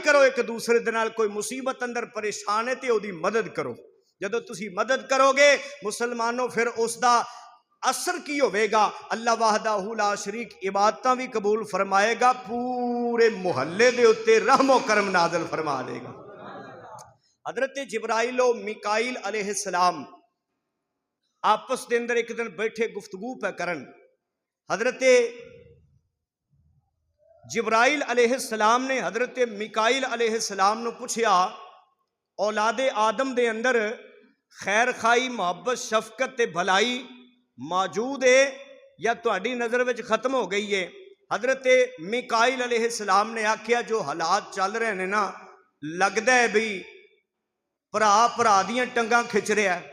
करो एक दूसरे दे नाल, कोई मुसीबत अंदर परेशान है तो उसकी मदद करो। जदों तुसी मदद करोगे मुसलमानों फिर उसका असर की होगा, अल्लाह वाहदाहू ला शरीक इबादत भी कबूल फरमाएगा, पूरे मुहल्ले के उत्ते रहमो करम नाज़िल फरमा देगा। हजरत जिब्राइल और मिकाइल अलैहिस्सलाम आपस के अंदर एक दिन बैठे गुफ्तगू पे करन। हजरत जिब्राइल अलैहिस्सलाम ने हजरत मिकाइल अलैहिस्सलाम ने पूछा, औलादे आदम दे अंदर खैर खाई मुहब्बत शफकत ते भलाई मौजूद है या तुहाडी नज़र विच खत्म हो गई है? हजरत मिकाइल अलैहिस्सलाम ने आख्या, जो हालात चल रहे हैं ना, लगता है भी भरा भरा दियां टंगां खिच रहा है,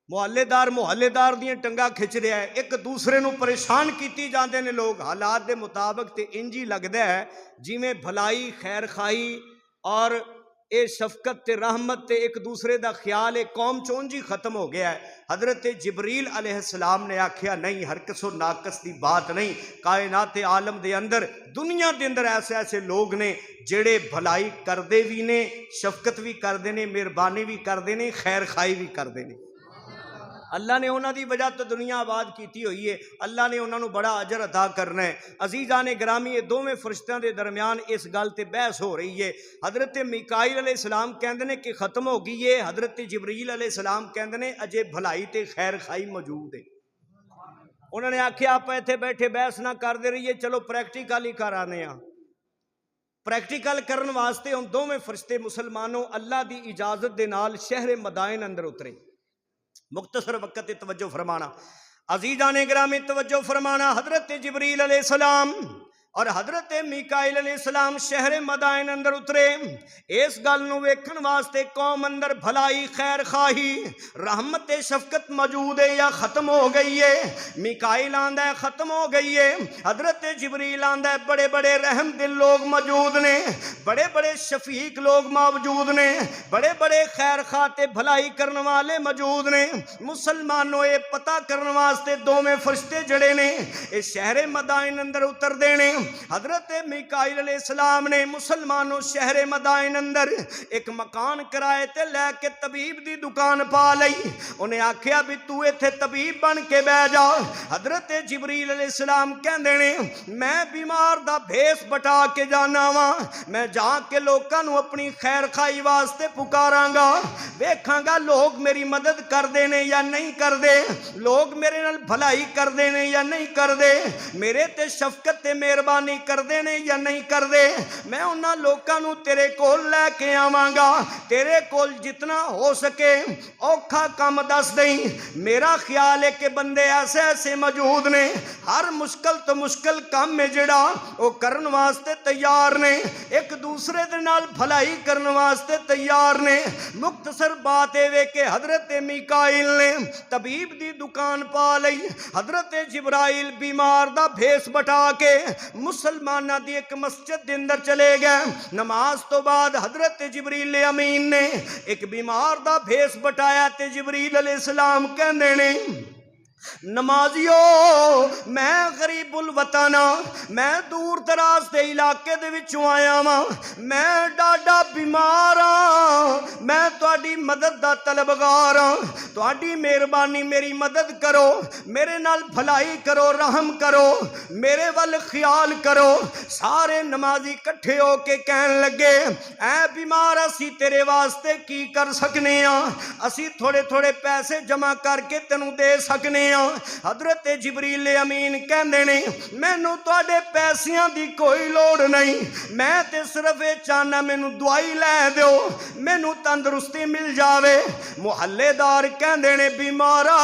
मुहल्लेदार दियां टंगां खिच रहा है, एक दूसरे नूं परेशान कीती जाते हैं लोग। हालात के मुताबिक तो इंज ही लगता है जिमें भलाई खैर खाई और ये शफकत ते रहमत ते एक दूसरे का ख्याल एक कौम चोंज ही खत्म हो गया है। हजरत जिब्रील अलैहिस्सलाम ने आख्या, नहीं, हर किसो नाकस की बात नहीं, कायनात आलम दे अंदर दुनिया के अंदर ऐसे ऐसे लोग ने जेड़े भलाई करते भी ने, शफकत भी करते हैं, मेहरबानी भी करते हैं, खैर खाई भी करते हैं। अल्लाह ने उन्हों की वजह तो दुनिया आबाद की हुई है, अल्लाह ने उन्होंने बड़ा अजर अदा करना है। अजीज़ा ने ग्रामी, ये दोवें फरिश्तों के दरम्यान इस गल ते बहस हो रही है। हजरत मिकाइल अलैहिस्सलाम कहते हैं कि खत्म हो गई है, हजरत जिब्रील अलैहिस्सलाम कहते हैं अजे भलाई ते खैर खाई मौजूद है। उन्होंने आख्या, आप इत्थे बैठे बहस ना करते रहिए, चलो प्रैक्टिकल ही कर आने। प्रैक्टिकल करने वास्ते उन दोवें फरिश्ते मुसलमानों अल्लाह की इजाजत के नाल शहर मदाइन अंदर उतरे। मुख्तसर वक्त तवज्जो फरमाना, अजीज़ा ने ग्रामी तवज्जो फरमाना। हजरत जिब्रील अलैहिस्सलाम और हजरत मिकाइल अलैहिस्सलाम शहर मदाइन अंदर उतरे। इस गल नूं वेखण वास्ते कौम अंदर भलाई खैर खाही रहमत शफकत मौजूद है या खत्म हो गई है? मिकाइल आंदा है खत्म हो गई है, हजरत जिब्रील आंदा है बड़े बड़े रहम दिल लोग मौजूद ने, बड़े बड़े शफीक लोग मौजूद ने, बड़े बड़े खैर खाते भलाई करने वाले मौजूद ने। मुसलमानों ये पता करने वास्ते दोवें फरिश्ते जड़े ने इस शहर मदाइन अंदर उतर देने। हजरत मिकाइल अलैहिस्सलाम ने मुसलमानों शहर मदाइन अंदर एक मकान किराए ते लैके तबीब दी दुकान पा लई। उन्हें आख्या भी तू इत्थे तबीब बन के बह जा। हजरत जिब्रील अलैहिस्सलाम कहंदे ने मैं बीमार दा भेस बटा के जाना वा, मैं जाके लोकां नूं अपनी खैर खाई वास्ते पुकारांगा, वेखांगा लोग मेरी मदद करदे ने या नहीं करदे, लोग मेरे नाल भलाई करदे ने या नहीं करदे, मेरे ते शफकत ते मेहरबानी करदे ने या नहीं करदे। मैं उन्हां लोकां नूं तेरे कोल लैके आवांगा, तेरे कोल जितना हो सके औखा काम दस दई। मेरा ख्याल है कि बंदे ऐसे ऐसे मौजूद ने हर मुश्किल तो मुश्किल काम में जिहड़ा वो करन वास्ते तैयार ने, एक दूसरे दे नाल भलाई करने वास्ते तैयार ने। मुख्तसर बात है कि हजरत मिकाइल ने तबीब दी दुकान पा लई, हजरत जिब्राइल बीमार दा भेस बटा के मुसलमाना दी एक मस्जिद के अंदर चले गए। नमाज तो बाद हजरत जिब्रील अमीन ने एक बीमार दा भेस बटाया ते जिब्रील अलैहिस्सलाम कहंदे ने नमाजियो मैं गरीबुल वतन, मैं दूर दराज के इलाके दे विचों आया वां, मैं डाडा बीमार हाँ, मैं तुहाडी मदद दा तलबगार हाँ, तुहाडी मेहरबानी मेरी मदद करो, मेरे नाल भलाई करो, रहम करो, मेरे वल ख्याल करो। सारे नमाजी इकट्ठे होके कहन लगे ऐ बीमार असी तेरे वास्ते की कर सकने हाँ, असी थोड़े थोड़े पैसे जमा करके तेनू दे सकने। हजरत जिब्रील अमीन कहंदे ने मैनू तुहाडे पैसियां दी कोई लोड़ नहीं, मैं ते सिर्फ ये चाहना मैनू दवाई लै दो, मैनू तंदुरुस्ती मिल जावे। मुहल्लेदार कहंदे ने बीमारा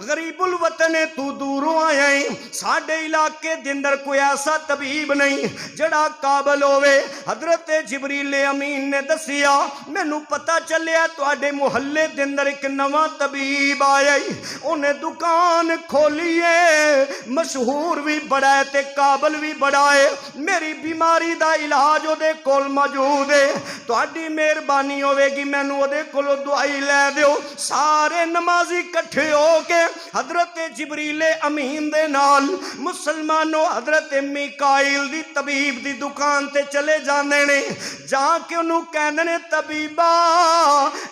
गरीबुल वतन तू दूरों आया है, साडे इलाके दे अंदर कोई ऐसा तबीब नहीं जड़ा काबल होवे। हजरत जिब्रील अमीन ने दसिया मैनू पता चलिया तुहाडे मुहल्ले दे अंदर एक नवा तबीब आया, उन्हें दुकान जुबान खोलीए, मशहूर भी बड़ा है ते काबल भी बड़ा है, मेरी बीमारी दा इलाज ओदे कोल मौजूद है, तुहाडी मेहरबानी होवेगी मैनू ओदे कोलों दवाई लै दिओ। सारे नमाजी इकट्ठे हो के हजरत जिबरीले अमीन दे नाल मुसलमानों हजरत मीकाइल दी तबीब दी दुकान ते चले जांदे ने, जाके उन्होंने कहते ने तबीबा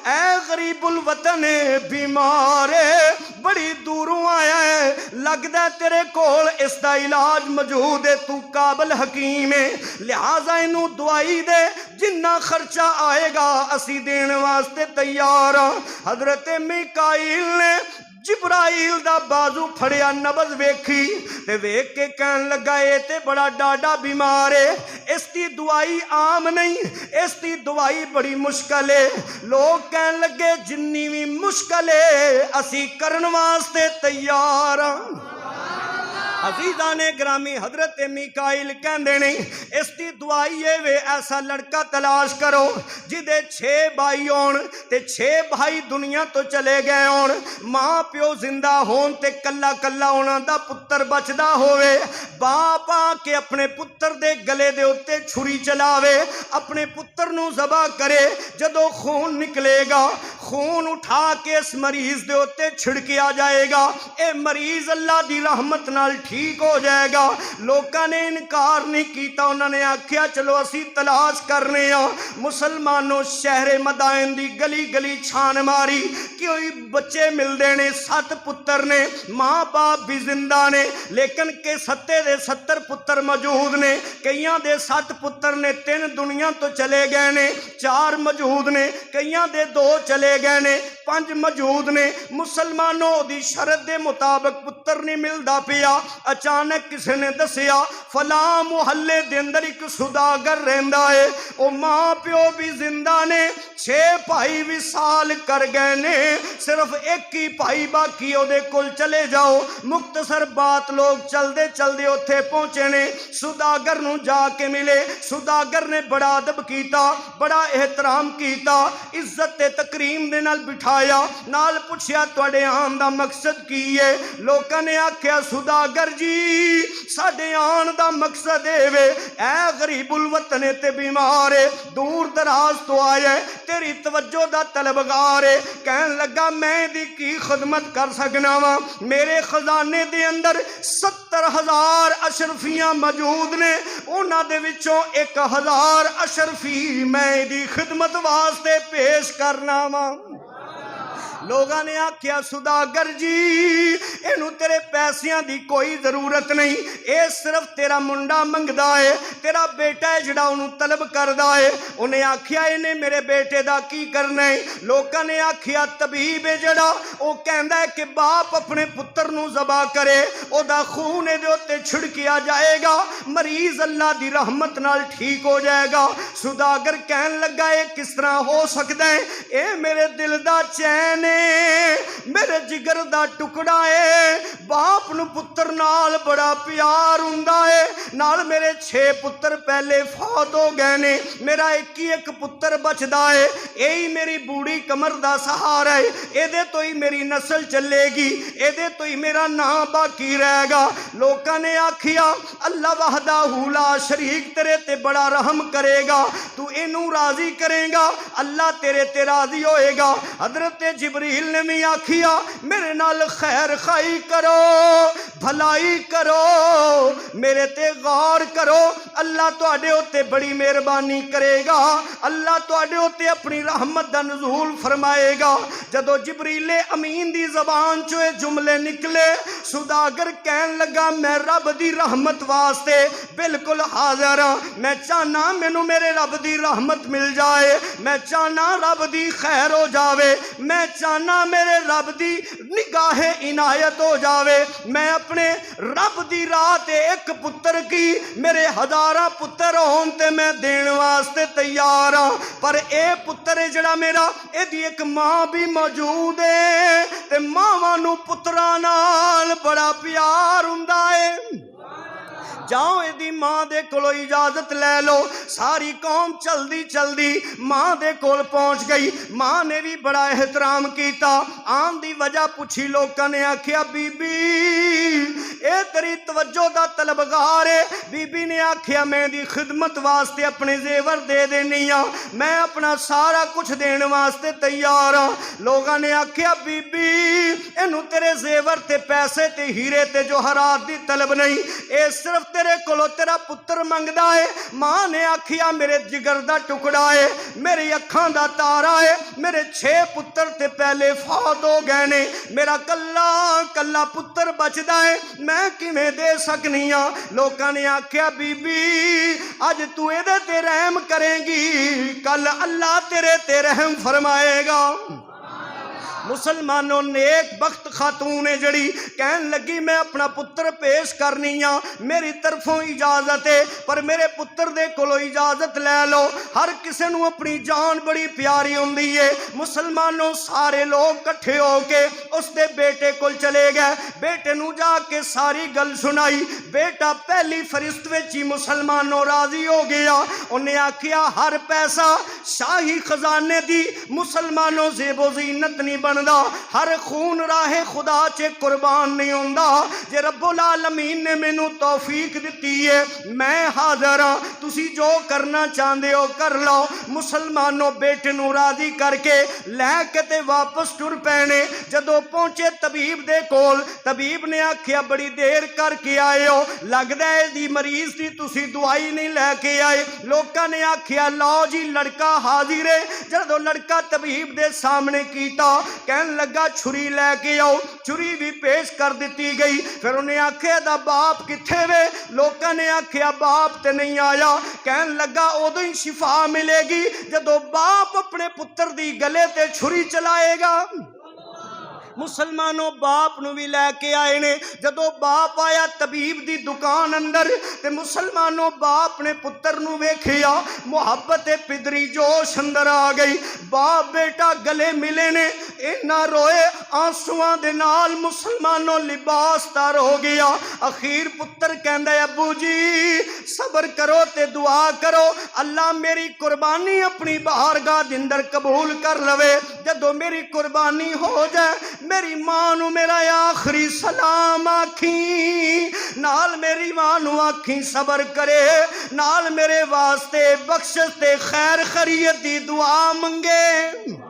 ऐ गरीबुल वतन बीमार है, बड़ी दूरों आया है, लगदा तेरे कोल इसका इलाज मौजूद है, तू काबल हकीम है, लिहाजा इनू दवाई दे, जिन्ना खर्चा आएगा असी देने वास्ते तैयार हाँ। हजरत मीकाइल ने जिब्राइल दा बाजू फड़िया, नबज वेखी ते वेख के कहन लगा ये ते बड़ा डाडा बीमार है, इसकी दवाई आम नहीं, इसकी दवाई बड़ी मुश्किल है। लोग कहन लगे जिन्नी भी मुश्किल है असी करन वास्ते तैयार हाँ। अजीजा ने ग्रामी हजरत मीकाइल कहते नहीं इसकी दवाई है वे ऐसा लड़का तलाश करो जिदे 6 भाई होन ते 6 भाई दुनिया तो चले गए होन, मां प्यो जिंदा होन ते कल्ला कल्ला उन्हां दा पुत्र बचदा होवे, बाप आके अपने पुत्र दे गले दे उत्ते छुरी चलावे, अपने पुत्र नूं ज़बा करे, जदों खून निकलेगा खून उठा के इस मरीज दे उत्ते छिड़किया जाएगा, ए मरीज अल्लाह दी रहमत नाल ठीक हो जाएगा। लोगों ने इनकार नहीं किया, उन्होंने आख्या चलो असी तलाश करने मुसलमानों शहरे मदाइन दी गली गली छान मारी, कोई बच्चे मिलते ने, 7 पुत्र ने, माँ बाप भी जिंदा ने, लेकिन के 70 दे 70 पुत्र मौजूद ने, कईयां दे 7 पुत्र ने, 3 दुनिया तो चले गए ने, 4 मौजूद ने, कईयां दे 2 चले गए ने, 5 मौजूद ने। मुसलमानों दी शरत दे मुताबिक पुत्र नहीं मिलता पिया, अचानक किसी ने दसिया फला मुहल्ले दे अंदर एक सुदागर रहिंदा है, ओ मां प्यो भी जिंदा ने, 6 भाई विसाल कर गए ने, सिर्फ एक ही भाई बाकी ओदे कोल चले जाओ। मुख्तसर बात लोग चलदे चलदे उत्थे पहुंचे ने, सुदागर नूं जाके मिले, सुदागर ने बड़ा अदब कीता, बड़ा एहतराम कीता, इज्जत ते तकरीम दे नाल बिठाया, नाल पुछया तुहाडे आन दा मकसद की है। लोकां ने आख्या सुदागर जी साडे आन दा मकसद है ऐ गरीबुल वतन ते बीमार है, दूर दराज तो आया है, तेरी तवज्जो दा तलबगार है। कहन लगा मैं दी की खिदमत कर सकना वा, मेरे खजाने दे अंदर 70,000 अशरफियां मौजूद ने, उन्हां दे विचों 1,000 अशरफी मैं दी खिदमत वास्ते पेश करना वा। लोगों ने आख्या सुदागर जी इनू तेरे पैसियां दी कोई जरूरत नहीं, ये सिर्फ तेरा मुंडा मंगदा है, तेरा बेटा है जिहड़ा उन्होंने तलब करदा है। उन्हें आख्या इन्हें मेरे बेटे दा की करना है। लोगों ने आख्या तबीब है जिहड़ा वो कहंदा है कि बाप अपने पुत्र नूं ज़बा करे, ओदा खून इहदे उत्ते छिड़किया जाएगा, मरीज अल्लाह दी रहमत नाल ठीक हो जाएगा। सुदागर कहन लगा ये किस तरह हो सकता है, ये मेरे दिल दा चैन मेरे जिगर दा टुकड़ा है, बाप नूं पुत्र नाल बड़ा प्यार हुंदा है, नाल मेरे 6 पुत्र पहले फौत हो गए ने, मेरा एक ही एक पुत्र बचदा है, यही मेरी बूढ़ी कमर दा सहारा है, एदे तो ही मेरी नस्ल चलेगी, एदे तो ही मेरा नाम बाकी रहेगा। लोकां ने आखिया अल्लाह वहदाहू ला शरीक तेरे ते बड़ा रहम करेगा, तू इनू राजी करेगा अल्लाह तेरे ते राजी होएगा। हजरत जिब्रील ने भी आखिया मेरे नाल खैर खाई करो, भलाई करो, मेरे ते गौर करो, अल्लाह तुहाडे उत्ते बड़ी मेहरबानी करेगा, अल्लाह तुहाडे उत्ते अपनी रहमत दा नज़ूल फरमाएगा। जदों जिब्रीले अमीन दी ज़बान चों ये जुमले निकले, सुदागर कहन लगा मैं रब दी रहमत वास्ते बिल्कुल हाज़र हाँ, मैं चाहना मैनू मेरे रब दी रहमत मिल जाए, मैं चाहना रब दी खैर हो जावे, मैं चाहना मेरे रब दी निगाहे इनायत हो जावे, मैं अपने रब दी राह ते एक पुत्र की मेरे 1000 पुत्र होन ते मैं देने वास्ते तैयार हाँ, पर ए पुत्र है जड़ा मेरा एदी एक मां भी मौजूद है ते मावां नूं पुत्रां नाल बड़ा प्यार हुंदा है। जाओ इहदी मां दे कोलों इजाजत ले लो। सारी कौम चलदी चलदी मां दे कोल पहुंच गई। मां ने भी बड़ा एहतराम किया। आन दी वजह पूछी, लोगों ने आखिया बीबी ए तेरी तवज्जो दा तलबगार है। बीबी ने आखिया मैं दी खिदमत वास्ते अपने जेवर दे देनी आ, मैं अपना सारा कुछ देने वास्ते तैयार हाँ। लोगों ने आखिया बीबी इनू तेरे जेवर ते पैसे ते हीरे ते जोहरात दी तलब नहीं, ये सिर्फ तेरे कोलों तेरा पुत्र मंगदा है। मां ने आखिया मेरे जिगर दा टुकड़ा है, मेरी अखां दा तारा है, मेरे 6 पुत्र ते पहले फौत हो गए ने, मेरा कल्ला कल्ला पुत्र बचदा है, मैं किवें दे सकनी आ। लोकां ने आखिया बीबी अज तू इहदे ते रहम करेंगी, कल अल्लाह तेरे ते रहम फरमाएगा। मुसलमानों नेक बख्त खातून है जड़ी कहन लगी मैं अपना पुत्र पेश करनी आ, मेरी तरफों इजाजत है, पर मेरे पुत्र दे कोलों इजाजत ले लो। हर किसी नूं अपनी जान बड़ी प्यारी हुंदी है। मुसलमानों सारे लोग इकट्ठे होके उसके बेटे को चले गए। बेटे नूं जाके सारी गल सुनाई। बेटा पहली फरिश्त विच ही मुसलमानों राजी हो गया। उन्हें आखिया हर पैसा शाही खजाने दी मुसलमानों ज़ेबो ज़ीनत नहीं बनदा, हर खून राहे खुदा च कुर्बान नहीं होंदा। जे रब्बुल आलमीन ने मैनू तौफीक दी है, मैं हाज़र हाँ, तुसी जो करना चाहते हो कर लो। मुसलमानों बेटे नू राजी करके लैके ते वापस टुर पैने। जदों पहुंचे तबीब दे कोल, तबीब ने आखिया बड़ी देर करके आए हो, लगदा है दी मरीज दी तुसी दवाई नहीं लैके आए। लोकां ने आखिया लो जी लड़का हाजिर है। जदों लड़का तबीब दे सामने कीता, कहन लगा छुरी लैके आओ, छुरी भी पेश कर दी गई। फिर उन्हें आखिया दा बाप किथे वे? लोकां ने आखिया बाप ते नहीं आया। कहन लगा उदों ही शिफा मिलेगी जदों बाप अपने पुत्र दी गले ते छुरी चलाएगा। मुसलमानों बाप नू भी लैके आए ने। जदों बाप आया तबीब दी दुकान अंदर, ते मुसलमानों बाप ने पुत्र नू वेखिया, मुहब्बत पिदरी जोश अंदर आ गई। बाप बेटा गले मिले ने, इन्ना रोए आंसुआं दे नाल मुसलमानों लिबास तार हो गया। अखीर पुत्र कहंदा अबू जी सबर करो ते दुआ करो, अल्लाह मेरी कुर्बानी अपनी बारगाह दे अंदर कबूल कर लवे। जदों मेरी कुर्बानी हो जाए, मेरी मां नू मेरा आखिरी सलाम आखी, नाल मेरी मां नू आखी सबर करे, नाल मेरे वास्ते बख्शिश ते खैर खैरियत दी दुआ मंगे।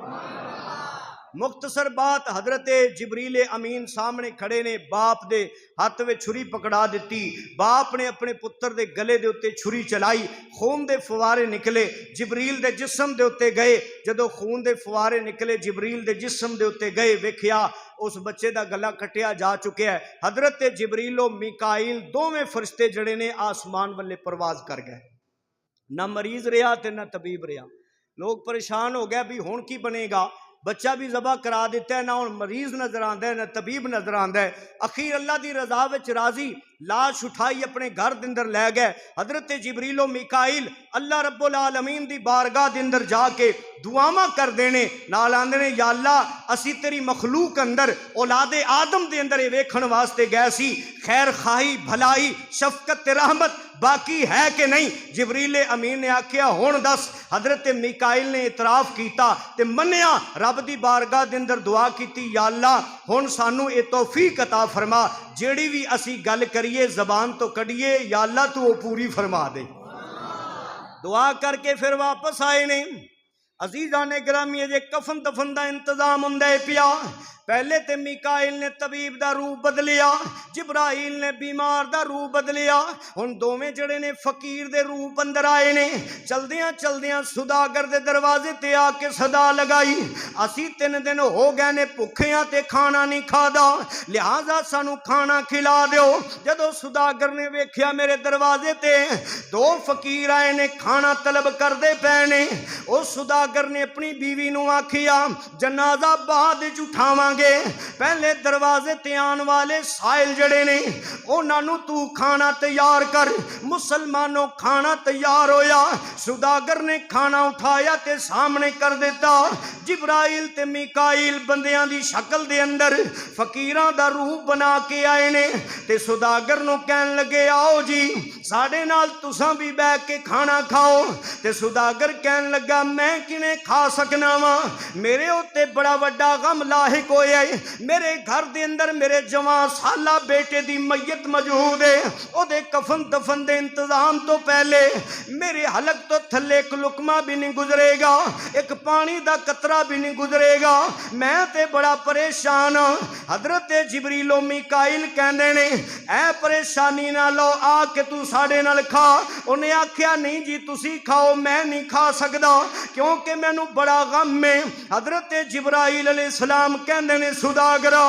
मुख्तसर बात, हजरत जिबरील अमीन सामने खड़े ने, बाप दे हाथ में छुरी पकड़ा दी। बाप ने अपने पुत्र दे गले दे उत्ते छुरी चलाई, खून दे फवारे निकले, जिबरील दे जिस्म दे उत्ते गए। जदों खून दे फवारे निकले जिबरील दे जिस्म दे उत्ते गए, वेखिया उस बच्चे दा गला कटिया जा चुका है। हजरत जिबरीलो मीकाइल दोवें फरिश्ते जड़े ने आसमान वाले परवाज कर गए। ना मरीज रहा ते ना तबीब रहा। लोग परेशान हो गए भी हुण की बनेगा। बच्चा भी जबा करा दिता है, ना हुण मरीज नजर आंदा है ना तबीब नजर आंदा है। अखीर अल्लाह की रजा विच राजी लाश उठाई अपने घर के अंदर लै गए। हजरत जिबरीलो मीकाइल अल्लाह रब्बुल आलमीन दी बारगाह के अंदर जाके दुआवां कर देने, नाल आंदे ने या अल्लाह असी तेरी मखलूक अंदर औलादे आदम के अंदर ये वेखण वास्ते गए सी, खैर खाही भलाई शफकत ते रहमत बाकी है कि नहीं। जिबरील अमीन ने आख्या हुण दस। हजरत मीकाइल ने इतराफ किया ते मन्निया, रब दी बारगाह दे अंदर दुआ की या अल्लाह हुण सानू ये तौफीक अता फरमा, जेड़ी भी असी गल करिए जबान तो कढ़िए या अल्लाह तू वो पूरी फरमा दे। दुआ करके फिर वापस आए ने। अजीजा ने ग्रामी जे कफन दफन का इंतजाम हुंदा पिया। पहले तो मीकाइल ने तबीब का रूप बदलिया, जिब्राइल ने बीमार का रूप बदलिया। हुण दोवें जड़े ने फकीर दे रूप अंदर आए ने। चलदियां चलदियां सुदागर दे दरवाजे ते आके सदा लगाई, असी 3 दिन हो गए ने भुखियां ते खाना नहीं खादा, लिहाजा सानू खाना खिला दिओ। जदों सुदागर ने वेख्या मेरे दरवाजे ते 2 फकीर आए ने खाना तलब करदे पे ने, उस सुदागर सुदागर ने अपनी बीवी नूं आखिया जनाजा बाद विच उठावांगे, पहले दरवाजे ते आने वाले साहिल जड़े ने उन्हां नूं तू खाना तैयार कर। मुसलमानों खाना तैयार होया, सुदागर ने खाना उठाया ते सामने कर दिता। जिब्राइल ते मीकाइल बंदियां दी शक्ल दे अंदर फकीरां दा रूप बना के आए ने ते सुदागर नूं कहन लगे आओ जी साडे नाल तुसां भी बैठ के खाना खाओ। ते सुदागर कहन लगा मैं किवें खा सकना वा, मेरे उत्ते बड़ा वड्डा गम लाहिक होया है। मेरे घर दे अंदर मेरे जवान साला बेटे दी मैयत मौजूद है, ओदे कफन दफन दे इंतजाम तो पहले मेरे हलक तो थल्ले एक लुकमा भी नहीं गुजरेगा, एक पानी दा कतरा भी नहीं गुजरेगा, मैं ते बड़ा परेशान हाँ। हजरत जिबरीलो मीकाइल कहंदे ने ऐ परेशानी ना लो, आके तू साडे नाल खा। उन्हें आख्या नहीं जी तुसी खाओ, मैं नहीं खा सकदा क्योंकि मैनू बड़ा गम है। हजरत जिब्राइल अलैहिस्सलाम कहंदे ने सुदागरा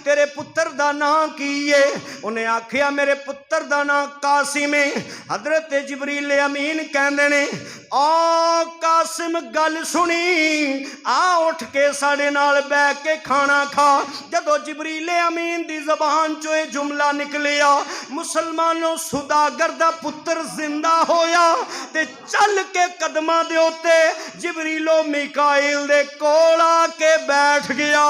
तेरे पुत्र दा नाम की है? उन्हें आख्या मेरे पुत्र दा नाम कासिम है। हजरत जिब्रील अमीन कहंदे ने आ कासिम गल सुनी, आ उठ के साडे नाल बैठ के खाना खा। जदों जिब्रील अमीन दी ज़बान चों ये जुमला निकलिया मुसलमानों सुदागर दा पुत्र जिंदा होया ते चल के कदमां दे उत्ते जिब्रीलो मीकाइल दे कोल आके बैठ गया।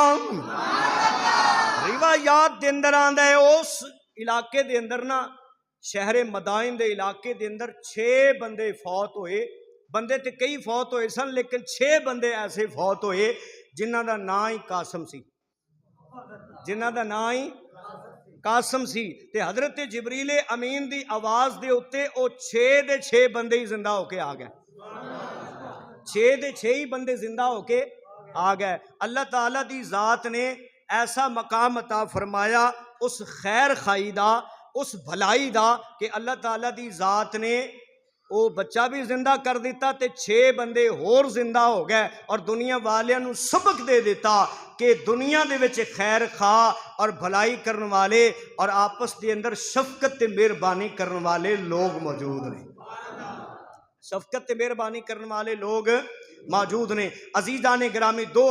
रिवायात दे अंदर आंदा है उस इलाके दे अंदर ना शहरे मदाइन दे इलाके दे अंदर 6 बंदे फौत होए। बंदे ते कई फौत होए सन लेकिन 6 बंदे ऐसे फौत होए जिन्हां दा नाम ही कासम सी, जिन्हां दा नाम ही कासम सी। ते हजरत जिब्रील अमीन दी आवाज़ दे उत्ते ओ 6 दे 6 बंदे ही जिंदा होके आ गए, 6 दे 6 ही बंदे जिंदा होके आ गए। अल्लाह ताला दी ज़ात ने ऐसा मकाम अता फरमाया उस खैर खाई दा, उस भलाई दा कि अल्लाह ताला दी ज़ात ने वो बच्चा भी जिंदा कर दिता ते 6 बंदे होर जिंदा हो गए और दुनिया वालियां नूं सबक दे दिता कि दुनिया दे विच खैर खा और भलाई करने वाले और आपस के अंदर शफकत ते मेहरबानी करने वाले लोग मौजूद ने, शफकत ते मेहरबानी करने वाले लोग मौजूद ने। अजीज़ान गिरामी 2